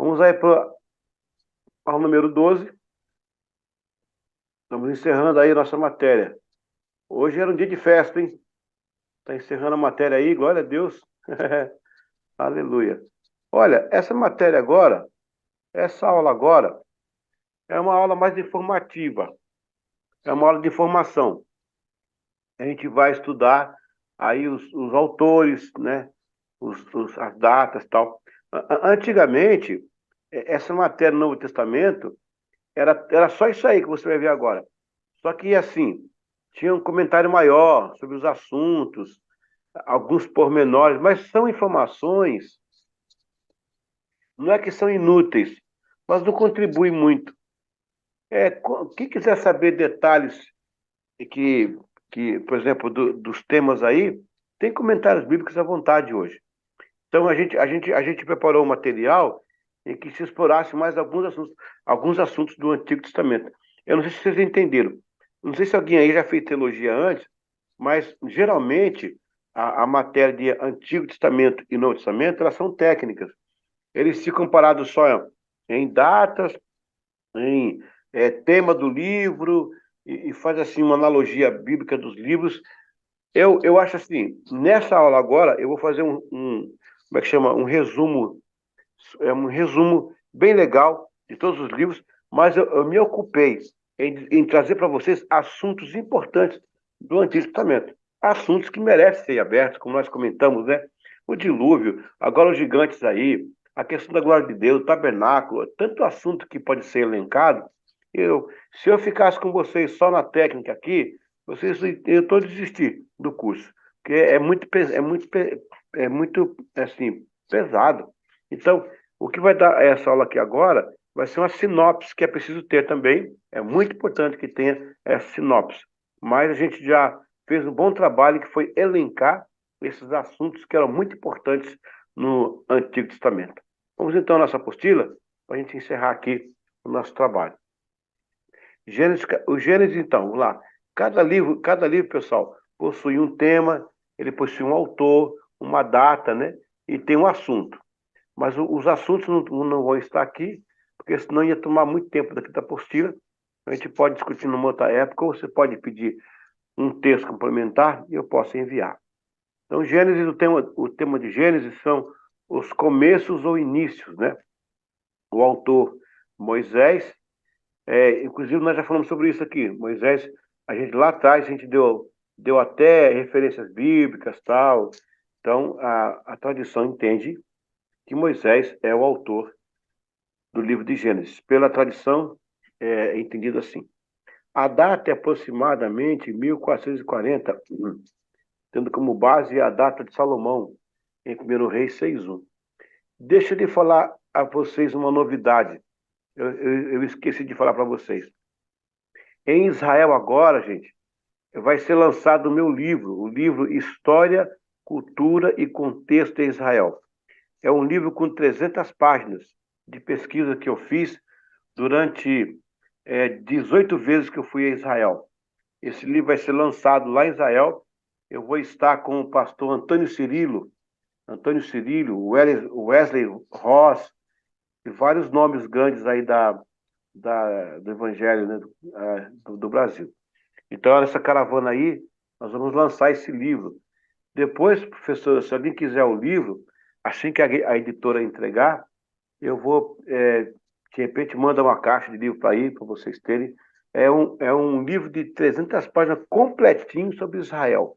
Vamos aí para o número 12. Estamos encerrando aí a nossa matéria. Hoje era um dia de festa, hein? Está encerrando a matéria aí, glória a Deus. Aleluia. Olha, essa aula agora, é uma aula mais informativa. É uma aula de formação. A gente vai estudar aí os autores, né? As datas e tal. Antigamente, essa matéria no Novo Testamento era só isso aí que você vai ver agora. Só que, assim, tinha um comentário maior sobre os assuntos, alguns pormenores, mas são informações, não é que são inúteis, mas não contribuem muito. Quem quiser saber detalhes que, por exemplo, dos temas aí, tem comentários bíblicos à vontade hoje. Então, a gente preparou um material em que se explorasse mais alguns assuntos do Antigo Testamento. Eu não sei se vocês entenderam. Não sei se alguém aí já fez teologia antes, mas geralmente a matéria de Antigo Testamento e Novo Testamento, elas são técnicas. Eles ficam parados só em datas, em tema do livro, e faz assim uma analogia bíblica dos livros. Eu acho assim, nessa aula agora, eu vou fazer como é que chama? Um resumo bem legal de todos os livros, mas eu me ocupei em trazer para vocês assuntos importantes do Antigo Testamento. Assuntos que merecem ser abertos, como nós comentamos, né? O dilúvio, agora os gigantes aí, a questão da glória de Deus, o tabernáculo, tanto assunto que pode ser elencado. Se eu ficasse com vocês só na técnica aqui, eu estou desistir do curso, porque é muito assim, pesado. Então, o que vai dar essa aula aqui agora vai ser uma sinopse que é preciso ter também. É muito importante que tenha essa sinopse. Mas a gente já fez um bom trabalho que foi elencar esses assuntos que eram muito importantes no Antigo Testamento. Vamos então à nossa apostila para a gente encerrar aqui o nosso trabalho. O Gênesis, então, vamos lá. Cada livro, pessoal, possui um tema, ele possui um autor, uma data, né? E tem um assunto. Mas os assuntos não vão estar aqui, porque senão ia tomar muito tempo daqui da apostila. A gente pode discutir numa outra época, ou você pode pedir um texto complementar e eu posso enviar. Então, Gênesis, o tema de Gênesis são os começos ou inícios, né? O autor, Moisés, inclusive nós já falamos sobre isso aqui. Moisés, a gente lá atrás, a gente deu até referências bíblicas, tal. Então, a tradição entende que Moisés é o autor do livro de Gênesis. Pela tradição, é entendido assim. A data é aproximadamente 1440, tendo como base a data de Salomão, em 1 Reis 6:1. Deixa eu falar a vocês uma novidade. Eu esqueci de falar para vocês. Em Israel agora, gente, vai ser lançado o meu livro, o livro História, Cultura e Contexto em Israel. É um livro com 300 páginas de pesquisa que eu fiz durante 18 vezes que eu fui a Israel. Esse livro vai ser lançado lá em Israel. Eu vou estar com o pastor Antônio Cirillo, Wesley Ross e vários nomes grandes aí do Evangelho, né, do Brasil. Então, nessa caravana aí, nós vamos lançar esse livro. Depois, professor, se alguém quiser o livro, assim que a editora entregar, eu vou, de repente, manda uma caixa de livro para aí, para vocês terem. É um livro de 300 páginas completinho sobre Israel.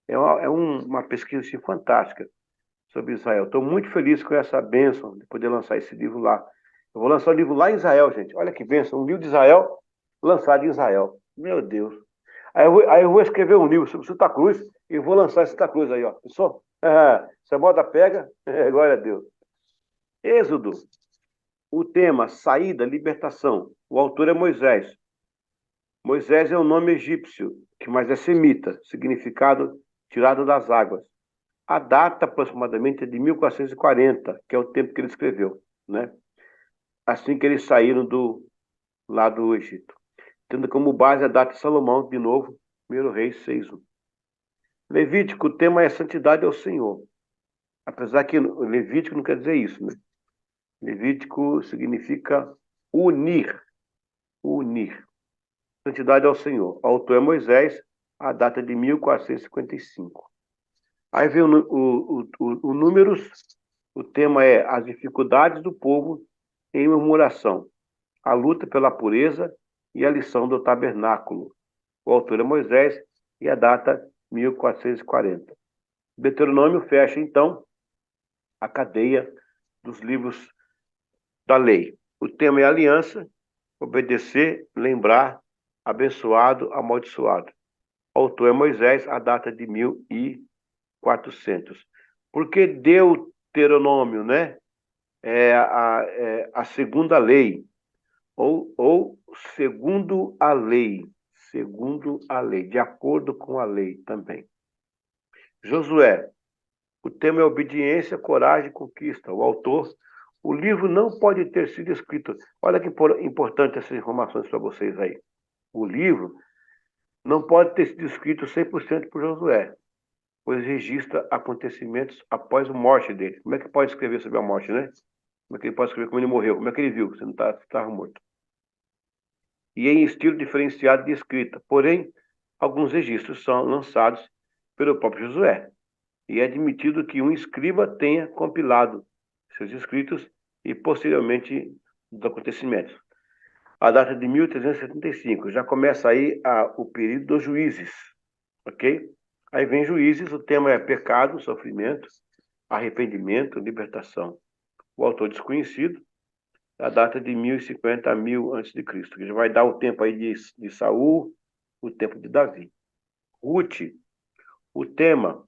É uma pesquisa assim, fantástica sobre Israel. Estou muito feliz com essa bênção de poder lançar esse livro lá. Eu vou lançar o livro lá em Israel, gente. Olha que bênção, um livro de Israel lançado em Israel. Meu Deus. Aí eu vou escrever um livro sobre Santa Cruz e vou lançar Santa Cruz aí, ó. Pessoal, se a moda pega, glória a Deus. Êxodo, o tema, saída, libertação. O autor é Moisés. Moisés é um nome egípcio, que mais é semita, significado tirado das águas. A data aproximadamente é de 1440, que é o tempo que ele escreveu, né? Assim que eles saíram lá do Egito. Tendo como base a data de Salomão, de novo, 1 Reis 6:1. Levítico, o tema é santidade ao Senhor. Apesar que Levítico não quer dizer isso, né? Levítico significa unir, unir. Santidade ao Senhor. O autor é Moisés, a data de 1455. Aí vem o Números, o tema é as dificuldades do povo em murmuração, a luta pela pureza e a lição do tabernáculo. O autor é Moisés e a data 1440. Deuteronômio fecha, então, a cadeia dos livros da lei. O tema é aliança, obedecer, lembrar, abençoado, amaldiçoado. O autor é Moisés, a data de 1400. Porque Deuteronômio, né? É a segunda lei, ou segundo a lei, de acordo com a lei também. Josué, o tema é obediência, coragem e conquista. O autor, o livro não pode ter sido escrito. Olha que importante essas informações para vocês aí. O livro não pode ter sido escrito 100% por Josué, pois registra acontecimentos após a morte dele. Como é que pode escrever sobre a morte, né? Como é que ele pode escrever como ele morreu? Como é que ele viu? Você não estava morto. E em estilo diferenciado de escrita. Porém, alguns registros são lançados pelo próprio Josué. E é admitido que um escriba tenha compilado seus escritos e, posteriormente, os acontecimentos. A data de 1375. Já começa aí o período dos juízes. Ok? Aí vem Juízes, o tema é pecado, sofrimento, arrependimento, libertação. O autor desconhecido, a data de 1050 a 1000 a.C., que já vai dar o tempo aí de Saul, o tempo de Davi. Ruth, o tema,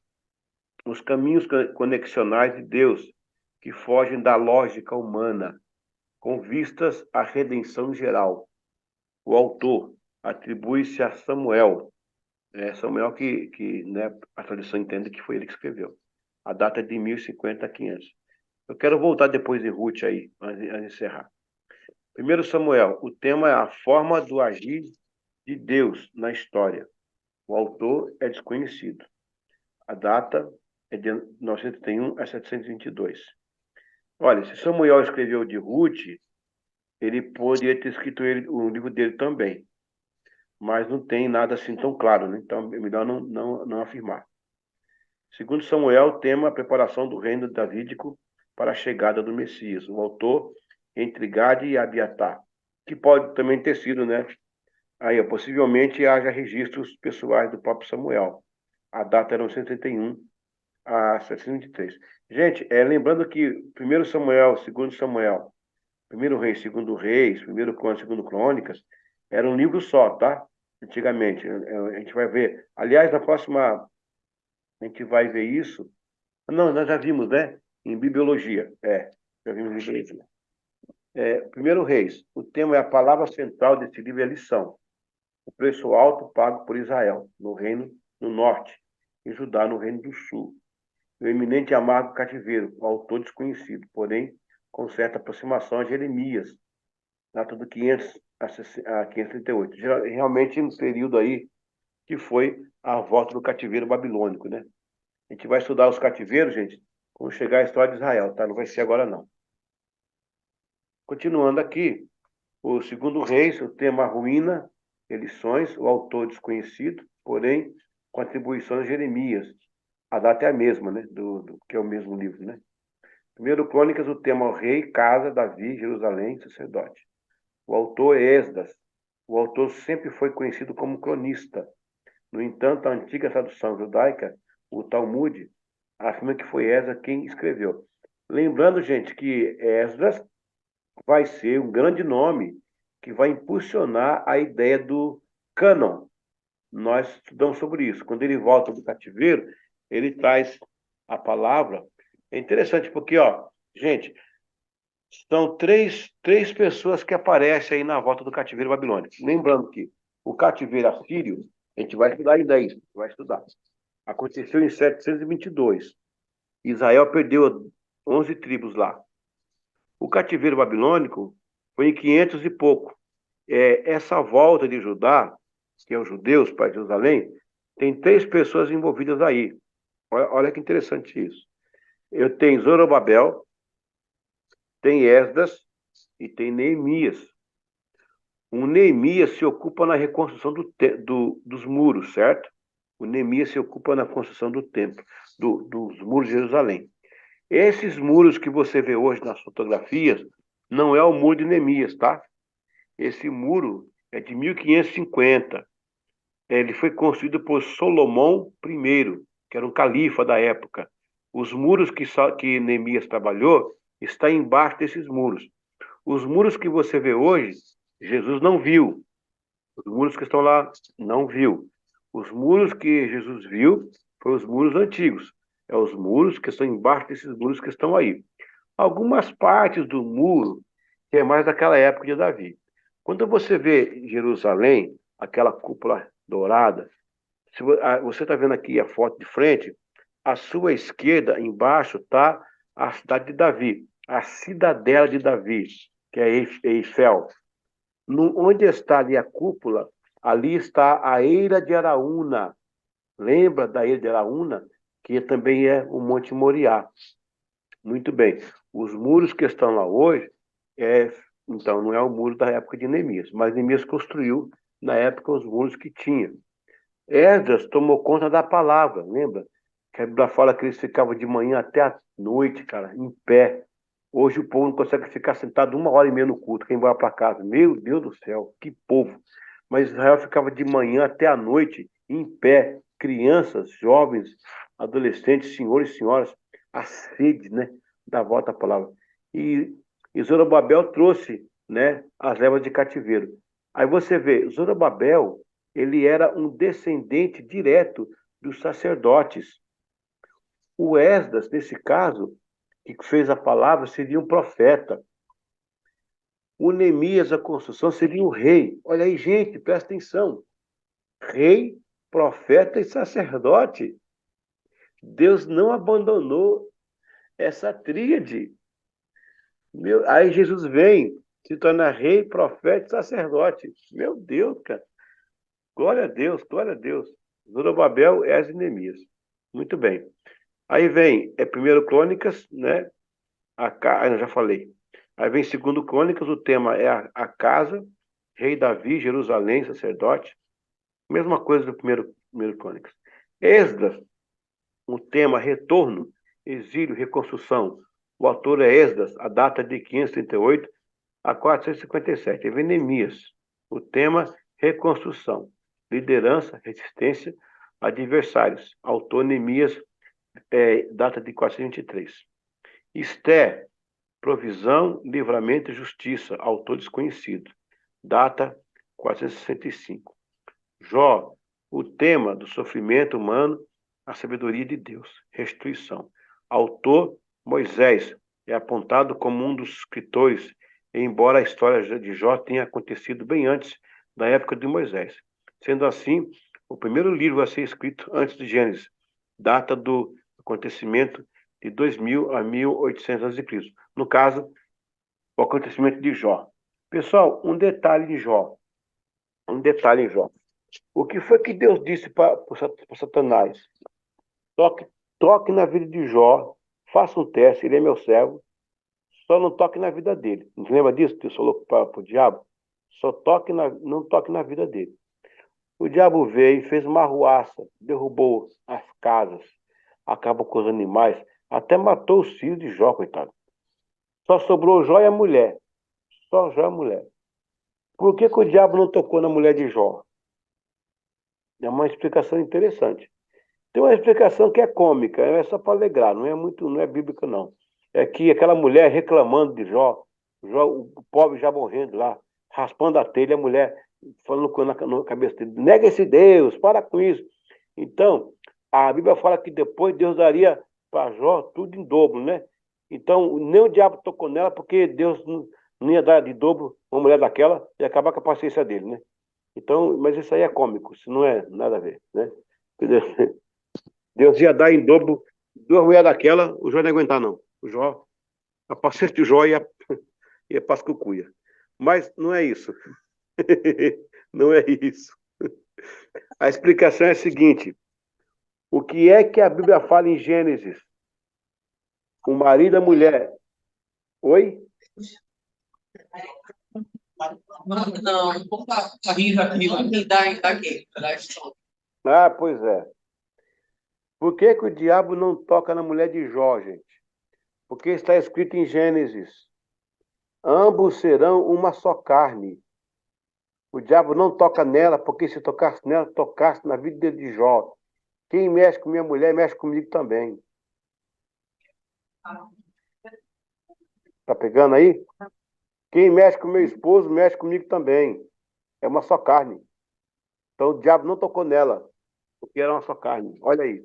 os caminhos conexionais de Deus, que fogem da lógica humana, com vistas à redenção geral. O autor atribui-se a Samuel. Samuel que né, a tradição entende que foi ele que escreveu. A data é de 1050 a 500. Eu quero voltar depois de Ruth aí, antes de encerrar. Primeiro Samuel, o tema é a forma do agir de Deus na história. O autor é desconhecido. A data é de 931 a 722. Olha, se Samuel escreveu de Ruth, ele poderia ter escrito o livro dele também. Mas não tem nada assim tão claro, né? Então é melhor não afirmar. Segundo Samuel, tema a preparação do reino davídico para a chegada do Messias. O autor entre Gade e Abiatar, que pode também ter sido, né? Aí, possivelmente haja registros pessoais do próprio Samuel. A data era 931 a 723. Gente, lembrando que 1 Samuel, 2 Samuel, 1 Reis, 2 Reis, 1 Crônicas, 2 Crônicas, era um livro só, tá? Antigamente. A gente vai ver. Aliás, na próxima, a gente vai ver isso. Não, nós já vimos, né? Em Bibliologia. Já vimos em Bibliologia. 1 Reis. O tema é a palavra central desse livro, é a lição. O preço alto pago por Israel, no reino no norte, e Judá no reino do sul. O eminente e amargo cativeiro, o autor desconhecido, porém com certa aproximação a Jeremias, data do 500 a 538. Realmente no período aí que foi a volta do cativeiro babilônico, né? A gente vai estudar os cativeiros, gente, quando chegar a história de Israel, tá? Não vai ser agora, não. Continuando aqui, o segundo Reis, o tema ruína, lições, o autor desconhecido, porém com atribuições a Jeremias. A data é a mesma, né? Que é o mesmo livro, né? Primeiro Crônicas, o tema o rei, casa, Davi, Jerusalém, sacerdote. O autor é Esdras. O autor sempre foi conhecido como cronista. No entanto, a antiga tradução judaica, o Talmud, afirma que foi Esdras quem escreveu. Lembrando, gente, que Esdras vai ser um grande nome que vai impulsionar a ideia do cânon. Nós estudamos sobre isso. Quando ele volta do cativeiro, ele traz a palavra. É interessante porque, gente, são três pessoas que aparecem aí na volta do cativeiro babilônico. Lembrando que o cativeiro assírio, a gente vai estudar ainda isso, vai estudar. Aconteceu em 722. Israel perdeu 11 tribos lá. O cativeiro babilônico foi em 500 e pouco. Essa volta de Judá, que é os judeus para Jerusalém, tem 3 pessoas envolvidas aí. Olha que interessante isso. Eu tenho Zorobabel, Tem Esdras e tem Neemias. O Neemias se ocupa na reconstrução dos muros, certo? O Neemias se ocupa na construção do templo, dos muros de Jerusalém. Esses muros que você vê hoje nas fotografias, não é o muro de Neemias, tá? Esse muro é de 1550. Ele foi construído por Salomão I, que era um califa da época. Os muros que Neemias trabalhou estão embaixo desses muros. Os muros que você vê hoje, Jesus não viu. Os muros que estão lá, não viu. Os muros que Jesus viu foram os muros antigos. É os muros que estão embaixo desses muros que estão aí. Algumas partes do muro que é mais daquela época de Davi. Quando você vê Jerusalém, aquela cúpula dourada, se você está vendo aqui a foto de frente, à sua esquerda, embaixo, está a cidade de Davi, a cidadela de Davi, que é Eiffel. Onde está ali a cúpula, ali está a Eira de Araúna. Lembra da Eira de Araúna? Que também é o Monte Moriá. Muito bem. Os muros que estão lá hoje, então, não é o muro da época de Neemias, mas Neemias construiu, na época, os muros que tinha. Esdras tomou conta da palavra, lembra? Que a Bíblia fala que eles ficavam de manhã até a noite, cara, em pé. Hoje o povo não consegue ficar sentado 1h30 no culto, quem vai para casa. Meu Deus do céu, que povo. Mas Israel ficava de manhã até a noite, em pé. Crianças, jovens, adolescentes, senhores e senhoras, a sede, né, da volta à palavra. E Zorobabel trouxe, né, as levas de cativeiro. Aí você vê, Zorobabel, ele era um descendente direto dos sacerdotes. O Esdras, nesse caso, que fez a palavra, seria um profeta. O Neemias, a construção, seria o rei. Olha aí, gente, presta atenção. Rei, profeta e sacerdote. Deus não abandonou essa tríade. Aí Jesus vem, se torna rei, profeta e sacerdote. Meu Deus, cara. Glória a Deus, glória a Deus. Zorobabel, Esdras e Neemias. Muito bem. Aí vem, 1 Crônicas, né? Eu já falei. Aí vem 2 Crônicas, o tema é a casa, rei Davi, Jerusalém, sacerdote. Mesma coisa do primeiro Crônicas. Esdras, o tema retorno, exílio, reconstrução. O autor é Esdras, a data de 538 a 457. Aí vem Neemias, o tema reconstrução, liderança, resistência, adversários. Autor Neemias, data de 423. Esté, provisão, livramento e justiça, autor desconhecido. Data 465. Jó, o tema do sofrimento humano, a sabedoria de Deus, restituição. Autor Moisés, é apontado como um dos escritores, embora a história de Jó tenha acontecido bem antes da época de Moisés. Sendo assim, o primeiro livro a ser escrito antes de Gênesis, data do acontecimento de 2000 a 1800 a.C. No caso, o acontecimento de Jó. Pessoal, um detalhe em Jó. O que foi que Deus disse para Satanás? Toque na vida de Jó, faça um teste, ele é meu servo, só não toque na vida dele. Não lembra disso? Deus falou para o diabo? Não toque na vida dele. O diabo veio, fez uma arruaça, derrubou as casas, acabou com os animais, até matou os filhos de Jó, coitado. Só sobrou Jó e a mulher. Só Jó e a mulher. Por que o diabo não tocou na mulher de Jó? É uma explicação interessante. Tem uma explicação que é cômica, é só para alegrar, não é bíblica, não. É que aquela mulher reclamando de Jó, o pobre já morrendo lá, raspando a telha, a mulher falando na cabeça dele, nega esse Deus, para com isso. Então, a Bíblia fala que depois Deus daria para Jó tudo em dobro, né? Então, nem o diabo tocou nela, porque Deus não ia dar de dobro uma mulher daquela e acabar com a paciência dele, né? Então, mas isso aí é cômico, isso não é nada a ver, né? Deus ia dar em dobro 2 mulheres daquela, o Jó não ia aguentar, não. A paciência de Jó ia para as cucuia. Mas não é isso. Não é isso. A explicação é a seguinte: o que é que a Bíblia fala em Gênesis? O marido e a mulher. Oi? Não, tá rindo aqui, me dá aqui. Ah, pois é. Por que que o diabo não toca na mulher de Jó, gente? Porque está escrito em Gênesis: ambos serão uma só carne. O diabo não toca nela, porque se tocasse nela, tocasse na vida de Jó. Quem mexe com minha mulher, mexe comigo também. Tá pegando aí? Quem mexe com meu esposo, mexe comigo também. É uma só carne. Então o diabo não tocou nela, porque era uma só carne. Olha aí.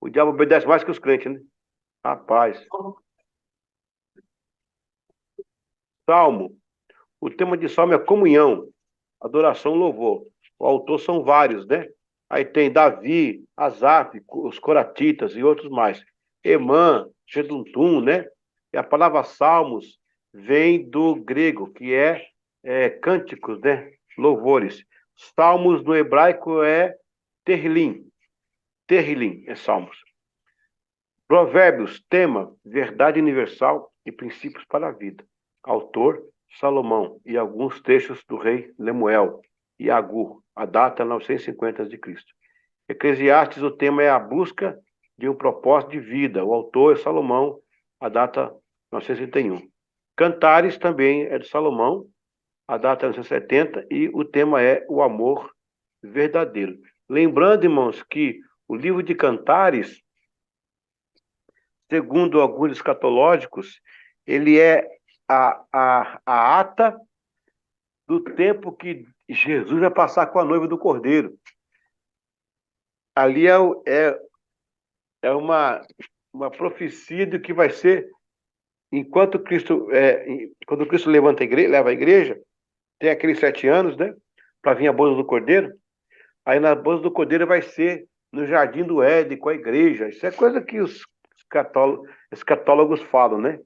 O diabo obedece mais que os crentes, né? Rapaz. Salmo. O tema de salmo é comunhão, adoração, louvor. O autor são vários, né? Aí tem Davi, Asaf, os coratitas e outros mais. Emã, Geduntum, né? E a palavra salmos vem do grego, que é cânticos, né? Louvores. Salmos no hebraico é terlim. Terlim é salmos. Provérbios, tema, verdade universal e princípios para a vida. Autor, Salomão e alguns trechos do rei Lemuel e Agur, a data 950 a.C. Eclesiastes, o tema é a busca de um propósito de vida. O autor é Salomão, a data 961. Cantares também é de Salomão, a data é 970 e o tema é o amor verdadeiro. Lembrando, irmãos, que o livro de Cantares, segundo alguns escatológicos, ele é a ata do tempo que Jesus vai passar com a noiva do Cordeiro. Ali é uma profecia do que vai ser enquanto Cristo, quando Cristo leva a igreja, tem aqueles 7 anos, né? Para vir a boda do Cordeiro. Aí na boda do Cordeiro vai ser no Jardim do Éden com a igreja. Isso é coisa que os escatólogos falam, né?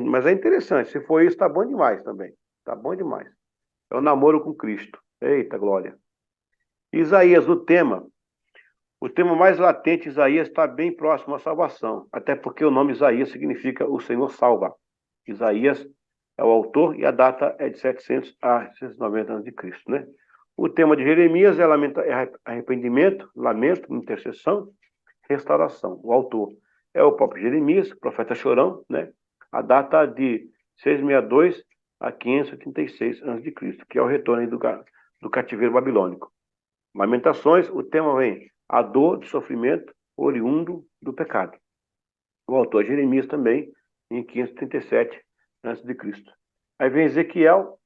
Mas é interessante. Se for isso, tá bom demais também. Tá bom demais. É o namoro com Cristo. Eita, glória. Isaías, o tema mais latente, Isaías, está bem próximo à salvação. Até porque o nome Isaías significa o Senhor salva. Isaías é o autor e a data é de 700 a 690 a.C., né? O tema de Jeremias é arrependimento, lamento, intercessão, restauração. O autor é o próprio Jeremias, profeta chorão, né? A data de 662 a 586 a.C., que é o retorno do cativeiro babilônico. Lamentações, o tema vem a dor do sofrimento oriundo do pecado. O autor é Jeremias também, em 537 a.C. Aí vem Ezequiel,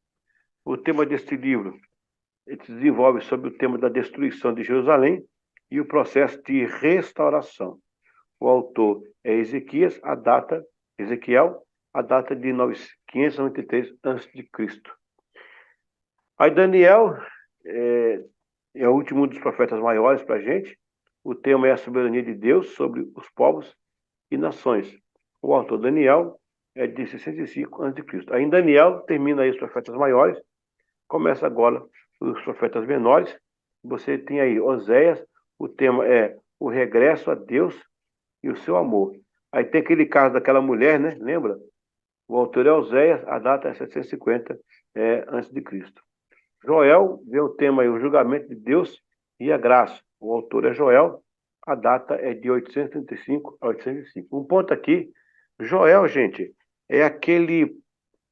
o tema deste livro ele se desenvolve sobre o tema da destruição de Jerusalém e o processo de restauração. O autor é Ezequiel, a data de 593 a.C. Aí Daniel é o último dos profetas maiores para a gente. O tema é a soberania de Deus sobre os povos e nações. O autor Daniel é de 65 a.C. Aí em Daniel termina aí os profetas maiores, começa agora os profetas menores. Você tem aí Oséias, o tema é o regresso a Deus e o seu amor. Aí tem aquele caso daquela mulher, né? Lembra? O autor é Oséias, a data é 750 a.C. Joel vê o tema aí, o julgamento de Deus e a graça. O autor é Joel, a data é de 835 a 805. Um ponto aqui, Joel, gente, é aquele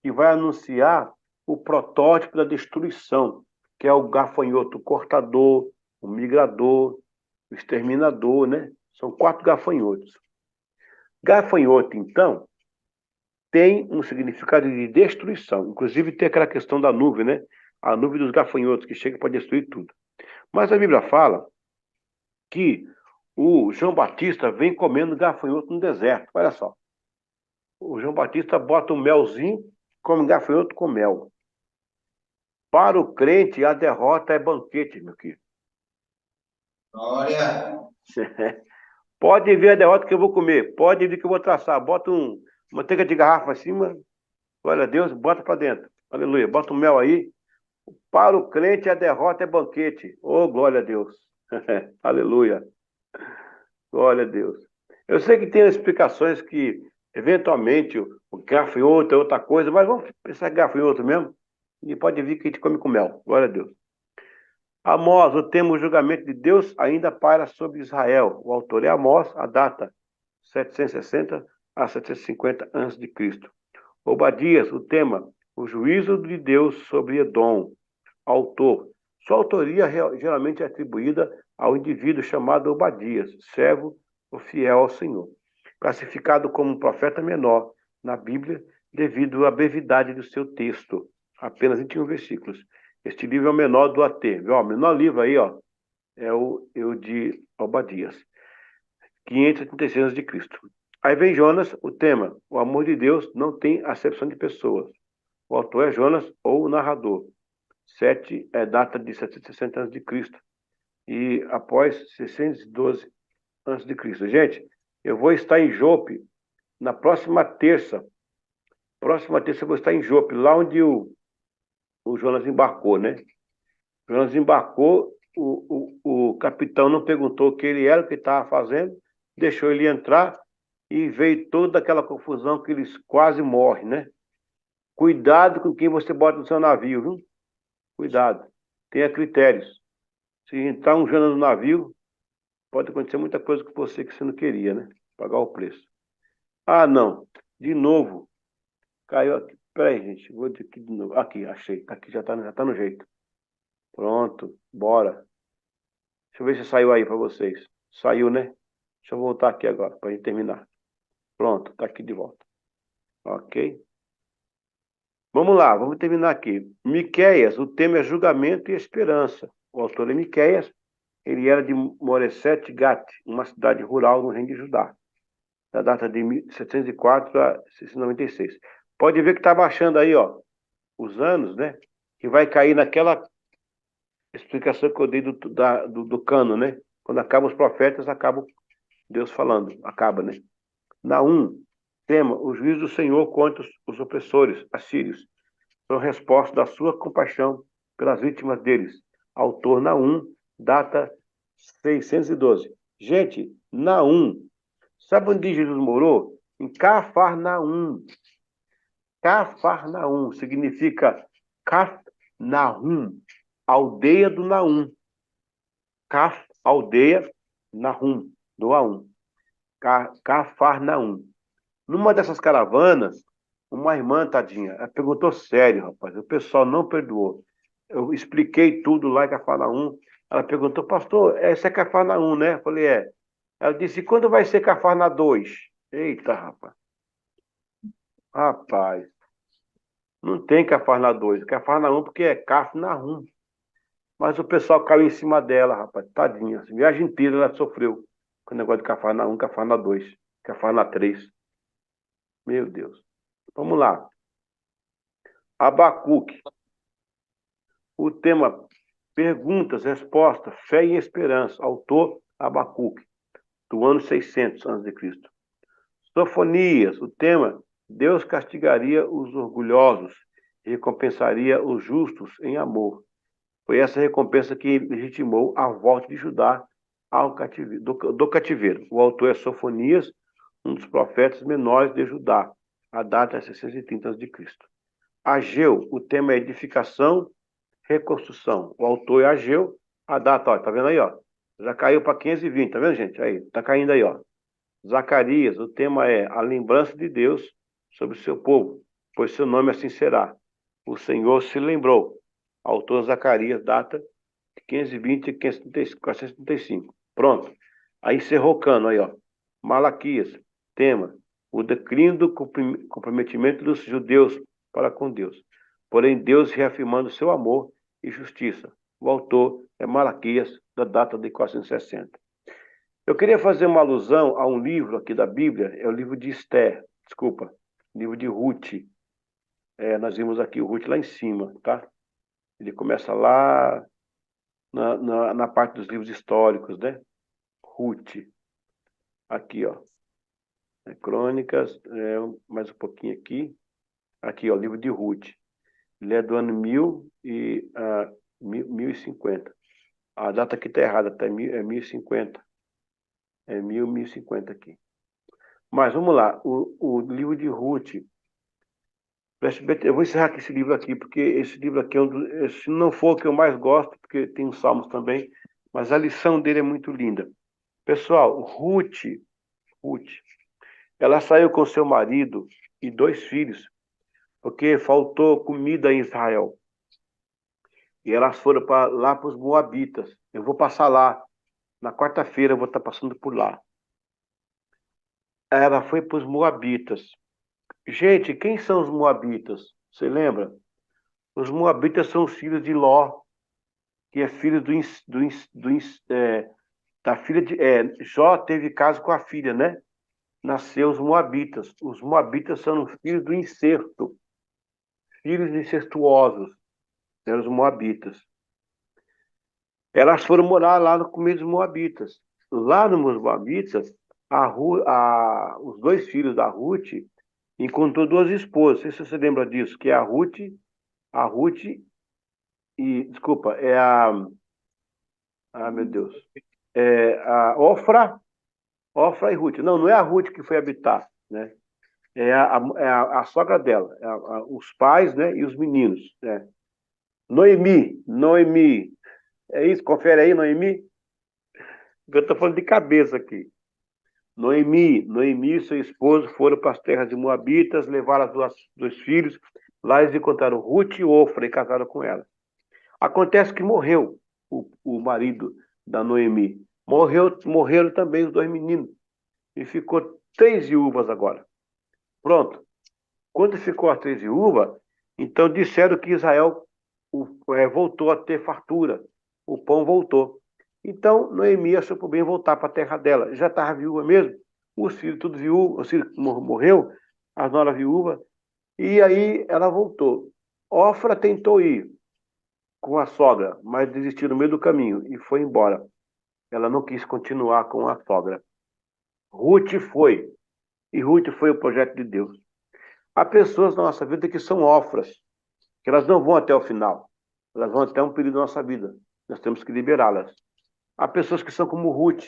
que vai anunciar o protótipo da destruição, que é o gafanhoto cortador, o migrador, o exterminador, né? São 4 gafanhotos. Gafanhoto, então, tem um significado de destruição. Inclusive tem aquela questão da nuvem, né? A nuvem dos gafanhotos que chega para destruir tudo. Mas a Bíblia fala que o João Batista vem comendo gafanhoto no deserto. Olha só. O João Batista bota um melzinho, come gafanhoto com mel. Para o crente, a derrota é banquete, meu querido. Glória. Pode ver a derrota que eu vou comer. Pode vir que eu vou traçar. Bota manteiga de garrafa acima. Glória a Deus, bota para dentro. Aleluia. Bota o mel aí. Para o crente, a derrota é banquete. Oh, glória a Deus. Aleluia. Glória a Deus. Eu sei que tem explicações que Eventualmente, o gafanhoto é outra coisa, mas vamos pensar em gafanhoto mesmo. E pode vir que a gente come com mel. Glória a Deus. Amós, o tema o julgamento de Deus ainda paira sobre Israel. O autor é Amós, a data 760 a 750 a.C. Obadias, o tema o juízo de Deus sobre Edom. Autor. Sua autoria geralmente é atribuída ao indivíduo chamado Obadias, servo ou fiel ao Senhor, classificado como um profeta menor na Bíblia devido à brevidade do seu texto, apenas 21 versículos. Este livro é o menor do AT. O menor livro aí, ó, é o de Obadias, 586 a.C. Aí vem Jonas, o tema, o amor de Deus não tem acepção de pessoas. O autor é Jonas ou o narrador. 7 é data de 760 a.C. e após 612 a.C. Gente, eu vou estar em Jope na próxima terça. Próxima terça eu vou estar em Jope, lá onde o Jonas embarcou, né? O Jonas embarcou, o capitão não perguntou o que ele era, o que ele estava fazendo, deixou ele entrar e veio toda aquela confusão que eles quase morrem, né? Cuidado com quem você bota no seu navio, viu? Cuidado. Tenha critérios. Se entrar um Jonas no navio, pode acontecer muita coisa com você que você não queria, né? Pagar o preço. Ah, não. De novo. Caiu aqui. Peraí, gente. Vou aqui de novo. Aqui, achei. Aqui já tá no jeito. Pronto. Bora. Deixa eu ver se saiu aí para vocês. Saiu, né? Deixa eu voltar aqui agora para gente terminar. Pronto. Tá aqui de volta. Ok. Vamos lá. Vamos terminar aqui. Miqueias. O tema é julgamento e esperança. O autor é Miqueias. Ele era de Moresete Gat, uma cidade rural no reino de Judá, da data de 704 a 696. Pode ver que está baixando aí, ó, os anos, né? Que vai cair naquela explicação que eu dei do cano, né? Quando acabam os profetas, acaba Deus falando, acaba, né? Naum, tema, o juízo do Senhor contra os opressores, assírios. São resposta da sua compaixão pelas vítimas deles. Autor Naum, data 612. Gente, Naum, sabe onde Jesus morou? Em Cafarnaum. Cafarnaum significa Cafnahum, aldeia do Naum. Caf, aldeia, Nahum, do Aum. Cafarnaum. Numa dessas caravanas, uma irmã, tadinha, ela perguntou sério, rapaz. O pessoal não perdoou. Eu expliquei tudo lá em Cafarnaum. Ela perguntou, pastor, essa é Cafarnaum, né? Eu falei, é. Ela disse, quando vai ser Cafarna 2? Eita, rapaz. Rapaz, não tem Cafarna 2. Cafarnaum porque é Cafarnaum. Mas o pessoal caiu em cima dela, rapaz. Tadinha. A viagem inteira ela sofreu com o negócio de Cafarnaum, Cafarna 2, Cafarna 3. Meu Deus. Vamos lá. Abacuque. O tema perguntas, respostas, fé e esperança. Autor Abacuque, do ano 600 a.C. Sofonias. O tema Deus castigaria os orgulhosos e recompensaria os justos em amor. Foi essa recompensa que legitimou a volta de Judá ao cativeiro, do cativeiro. O autor é Sofonias, um dos profetas menores de Judá. A data é 630 a.C. Ageu. O tema é edificação, reconstrução. O autor é Ageu. A data, ó, tá vendo aí, ó? Já caiu para 520, tá vendo, gente? Aí, tá caindo aí, ó. Zacarias, o tema é a lembrança de Deus sobre o seu povo, pois seu nome assim será. O Senhor se lembrou. Autor Zacarias, data de 520 e 435. Pronto. Aí encerrou o cano aí, ó. Malaquias, tema, o declínio do comprometimento dos judeus para com Deus. Porém, Deus reafirmando seu amor e justiça. O autor é Malaquias, da data de 460. Eu queria fazer uma alusão a um livro aqui da Bíblia, é o livro de Esther, desculpa, livro de Ruth. Nós vimos aqui o Ruth lá em cima, tá? Ele começa lá na parte dos livros históricos, né? Ruth. Aqui, ó. Crônicas, mais um pouquinho aqui. Aqui, ó, livro de Ruth. Ele é do ano 1050. A data aqui está errada, tá? É 1050. É 1050 aqui. Mas vamos lá, o livro de Ruth. Eu vou encerrar aqui esse livro aqui, porque esse livro aqui é se não for o que eu mais gosto, porque tem os Salmos também, mas a lição dele é muito linda. Pessoal, Ruth, ela saiu com seu marido e 2 filhos, porque faltou comida em Israel. E elas foram lá para os Moabitas. Eu vou passar lá. Na quarta-feira eu vou estar passando por lá. Ela foi para os Moabitas. Gente, quem são os Moabitas? Você lembra? Os Moabitas são os filhos de Ló, que é filho da filha de. Jó teve caso com a filha, né? Nasceu os Moabitas. Os Moabitas são os filhos do incesto, filhos incestuosos, eram os Moabitas. Elas foram morar lá no começo dos Moabitas. Lá nos Moabitas, os 2 filhos da Ruth encontrou 2 esposas. Não sei se você lembra disso, que é a Ruth desculpa, meu Deus, a Ofra e Ruth. Não, não é a Ruth que foi habitar, né? É a sogra dela, os pais, né, e os meninos, né? Noemi, é isso? Confere aí, Noemi. Eu estou falando de cabeça aqui. Noemi e seu esposo foram para as terras de Moabitas, levaram as 2 filhos. Lá eles encontraram Ruth e Ofra e casaram com ela. Acontece que morreu o marido da Noemi. Morreram também os 2 meninos. E ficou 3 viúvas agora. Pronto. Quando ficou as 3 viúvas, então disseram que Israel voltou a ter fartura. O pão voltou. Então, Noemi achou por bem voltar para a terra dela. Já estava viúva mesmo. Os filhos tudo viúva, os filhos morreu, as noras viúvas. E aí ela voltou. Ofra tentou ir com a sogra, mas desistiu no meio do caminho e foi embora. Ela não quis continuar com a sogra. Ruth foi. E Ruth foi o projeto de Deus. Há pessoas na nossa vida que são Ofras, que elas não vão até o final. Elas vão até um período da nossa vida. Nós temos que liberá-las. Há pessoas que são como Ruth,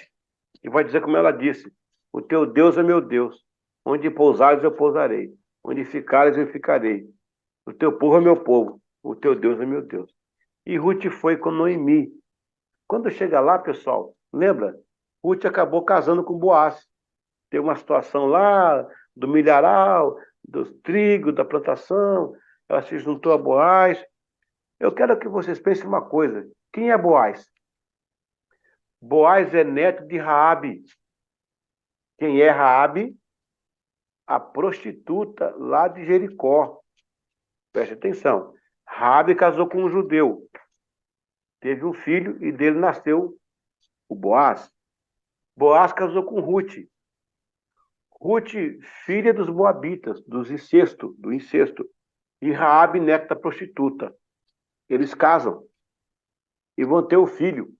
que vai dizer como ela disse: o teu Deus é meu Deus. Onde pousares eu pousarei. Onde ficares eu ficarei. O teu povo é meu povo. O teu Deus é meu Deus. E Ruth foi com Noemi. Quando chega lá, pessoal, lembra? Ruth acabou casando com Boaz. Tem uma situação lá do milharal, do trigo, da plantação. Ela se juntou a Boaz. Eu quero que vocês pensem uma coisa. Quem é Boaz? Boaz é neto de Raabe. Quem é Raabe? A prostituta lá de Jericó. Preste atenção. Raabe casou com um judeu. Teve um filho e dele nasceu o Boaz. Boaz casou com Ruth. Ruth, filha dos Moabitas, do incesto. E Raabe, neta da prostituta. Eles casam e vão ter um filho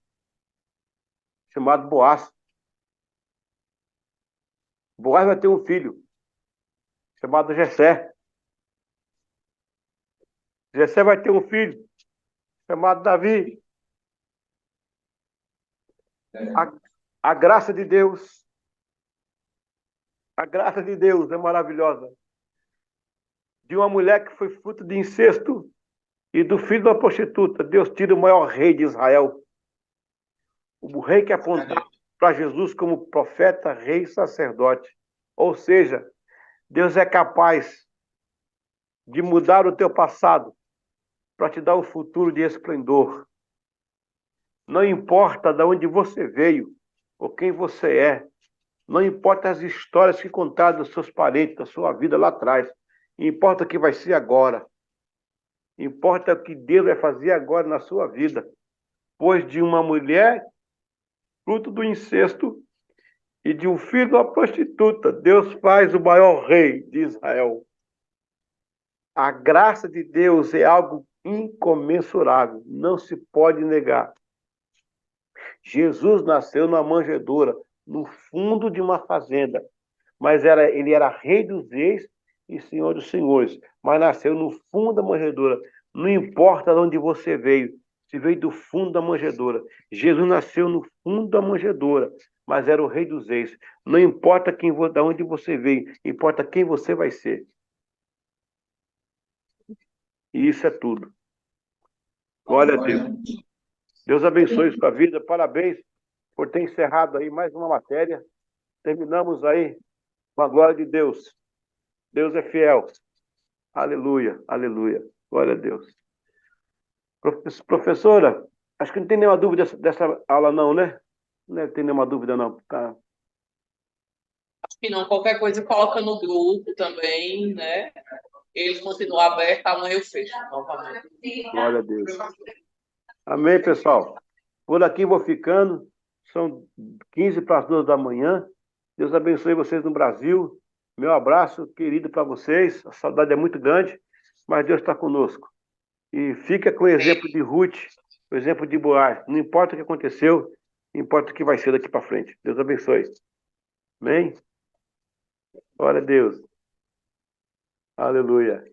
chamado Boaz. Boaz vai ter um filho chamado Jessé. Jessé vai ter um filho chamado Davi. A graça de Deus, a graça de Deus é maravilhosa. De uma mulher que foi fruto de incesto e do filho da prostituta, Deus tira o maior rei de Israel. O rei que apontava para Jesus como profeta, rei e sacerdote. Ou seja, Deus é capaz de mudar o teu passado para te dar um futuro de esplendor. Não importa de onde você veio ou quem você é. Não importa as histórias que contaram dos seus parentes, da sua vida lá atrás. Importa o que vai ser agora. Importa o que Deus vai fazer agora na sua vida. Pois de uma mulher, fruto do incesto, e de um filho de uma prostituta, Deus faz o maior rei de Israel. A graça de Deus é algo incomensurável, não se pode negar. Jesus nasceu numa manjedoura, no fundo de uma fazenda, mas ele era rei dos reis e senhor dos senhores, mas nasceu no fundo da manjedoura. Não importa de onde você veio, se veio do fundo da manjedoura. Jesus nasceu no fundo da manjedoura, mas era o Rei dos Reis. Não importa de onde você veio, importa quem você vai ser. E isso é tudo. Glória a Deus. Deus abençoe sua vida. Parabéns por ter encerrado aí mais uma matéria. Terminamos aí com a glória de Deus. Deus é fiel. Aleluia, aleluia. Glória a Deus. Professora, acho que não tem nenhuma dúvida dessa aula não, né? Não tem nenhuma dúvida não. Tá. Acho que não, qualquer coisa coloca no grupo também, né? Ele continua aberto, amanhã eu fecho novamente. Glória a Deus. Amém, pessoal. Por aqui vou ficando. São 15 para as 2 da manhã. Deus abençoe vocês no Brasil. Meu abraço querido para vocês. A saudade é muito grande, mas Deus está conosco. E fica com o exemplo de Ruth, o exemplo de Boaz. Não importa o que aconteceu, importa o que vai ser daqui para frente. Deus abençoe. Amém? Glória a Deus. Aleluia.